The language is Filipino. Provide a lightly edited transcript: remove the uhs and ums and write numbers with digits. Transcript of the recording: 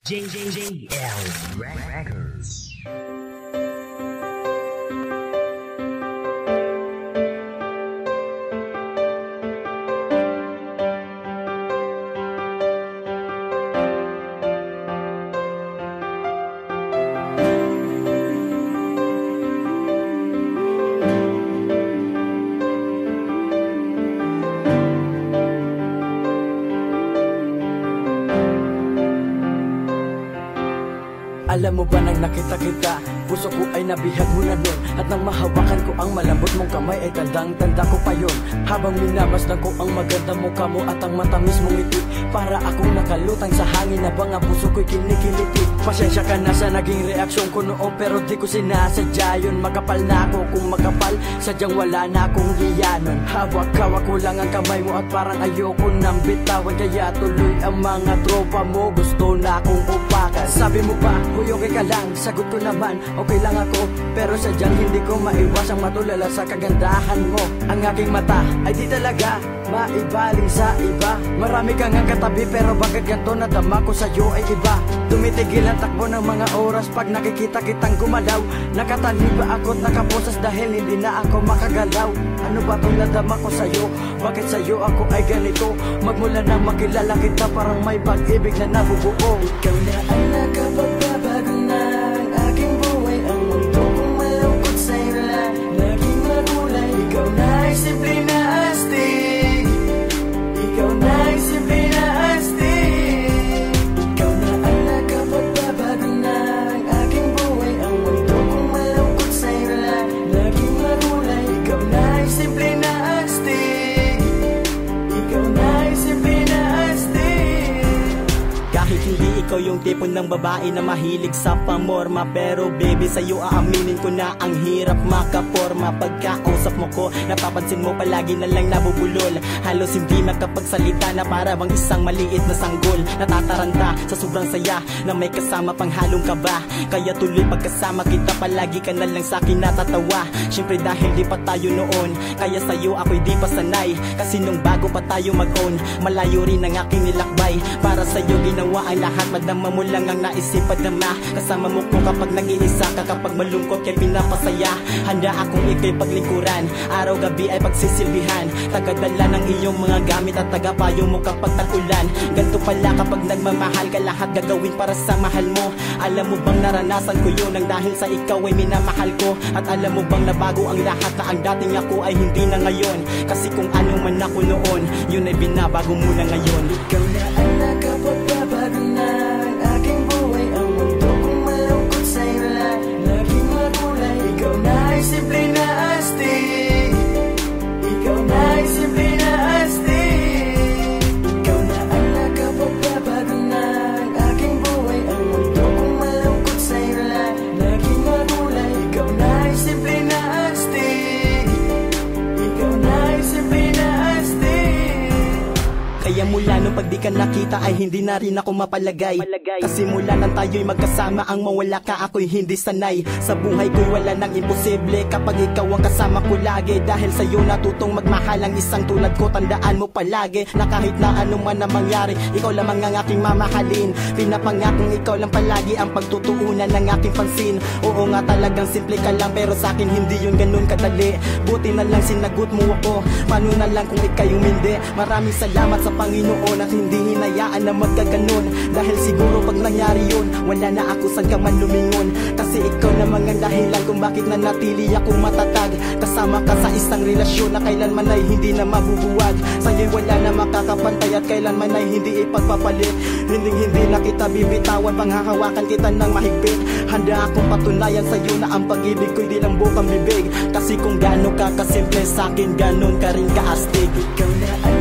JJL Records. Alam mo ba nang nakita kita, puso ko ay nabihag mo na nun. At nang mahawakan ko ang malambot mong kamay ay tandang-tanda ko pa yun. Habang minamasdan ko ang maganda mukha mo at ang matamis mong ngiti, para akong nakalutang sa hangin habang ang puso ko'y kinikiliti. Pasensya ka na sa naging reaksyon ko noon, pero di ko sinasadya yun. Magkapal na ako kung magkapal, sadyang wala na akong iyanon. Hawak-hawak ko lang ang kamay mo at parang ayoko nang bitawan. Kaya tuloy ang mga tropa mo, gusto na akong upakan. Sabi mo ba, okay ka lang, sagot ko naman, okay lang ako. Pero sadyang hindi ko maiwasang matulala sa kagandahan mo. Ang aking mata ay di talaga maibaling sa iba. Marami kang ang katabi, pero bakit ganito nadama ko sa'yo ay iba. Tumitigil ang takbo ng mga oras pag nakikita kitang gumalaw. Nakatali ba ako't nakaposas dahil hindi na ako makagalaw? Ano ba itong nadama ko sa'yo? Bakit sa'yo ako ay ganito? Magmula nang makilala kita, parang may pag-ibig na nabubuo. Ikaw na ang nakapagbabago na ang aking buhay. Ang mundo kong malungkot sa'yo lang naging magulay. Ikaw na ay simple na astig. Ikaw na ay simple na astig. Ikaw na ang nakapagbabago na ang aking buhay. Ang mundo kong malungkot sa'yo lang naging magulay. Ikaw na ay simple na astig. Ikaw na ay simple na astig. Kahit hindi ikaw yung tipo ng babae na mahilig sa pamorma, pero baby sa'yo aaminin ko na ang hirap makaporma. Pagkausap mo ko, napapansin mo palagi na lang nabubulol. Halos hindi makapagsalita na para bang isang maliit na sanggol. Natataranta sa sobrang saya na may kasama pang halong kaba. Kaya tuloy pagkasama kita, palagi ka na lang sa'kin natatawa. Siyempre dahil di pa tayo noon, kaya sa'yo ako'y di pa sanay. Kasi nung bago pa tayo mag-own, malayo rin ang aking nilakbay. Para sa'yo ginawa ang lahat, madama mo lang ang naisipan na kasama mo ko kapag nag-iisa ka, kapag malungkot kay pinapasaya. Handa akong ikay paglingkuran, araw-gabi ay pagsisilbihan. Tagadala ng iyong mga gamit at tagapayo mo kapag tagulan. Ganto pala kapag nagmamahal ka, lahat gagawin para sa mahal mo. Alam mo bang naranasan ko yun nang dahil sa ikaw ay minamahal ko? At alam mo bang nabago ang lahat, na ang dating ako ay hindi na ngayon? Kasi kung ano man ako noon, yun ay binabago mo na ngayon. Ikaw na ang nakapagbabago na ang aking buhay. Ang mundo kong malungkot sa'yo lang naging magulay. Ikaw na ay simple na astig. Ikaw na ay simple na astig. Ikaw na ang nakapagbabago na ang aking buhay. Ang mundo kong malungkot sa'yo lang naging magulay. Ikaw na ay simple na astig. Ikaw na ay simple na astig. Kaya mula nung pag di ka nakita ay hindi na rin ako mapalagay. Kasi mula nang tayo'y magkasama, ang mawala ka ako'y hindi sanay. Sa buhay ko'y wala nang imposible kapag ikaw ang kasama ko lagi. Dahil sa'yo natutong magmahal ang isang tulad ko. Tandaan mo palagi na kahit na ano man ang mangyari, ikaw lamang ang aking mamahalin. Pinapangakong ikaw lang palagi ang pagtutuunan ng aking pansin. Oo nga talagang simple ka lang, pero sa'kin hindi yun ganun kadali. Buti na lang sinagot mo ako, paano na lang kung ikaw yung hindi. Maraming salamat sa Panginoon at hindi hinayaan na magkaganon. Dahil siguro pag nangyari yun, wala na ako saan ka man lumingon. Kasi ikaw namang ang dahilan kung bakit nanatili akong matatag. Kasama ka sa isang relasyon na kailanman ay hindi na mabubuwag. Sa'yo'y wala na makakapantay at kailanman ay hindi ipagpapalit. Hindi na kita bibitawan, panghahawakan kita ng mahigpit. Handa akong patunayan sa'yo na ang pag-ibig ko'y di lang bukang bibig. Kasi kung gano'n ka kasimple sa'kin, gano'n ka rin kaastig. Ikaw na ang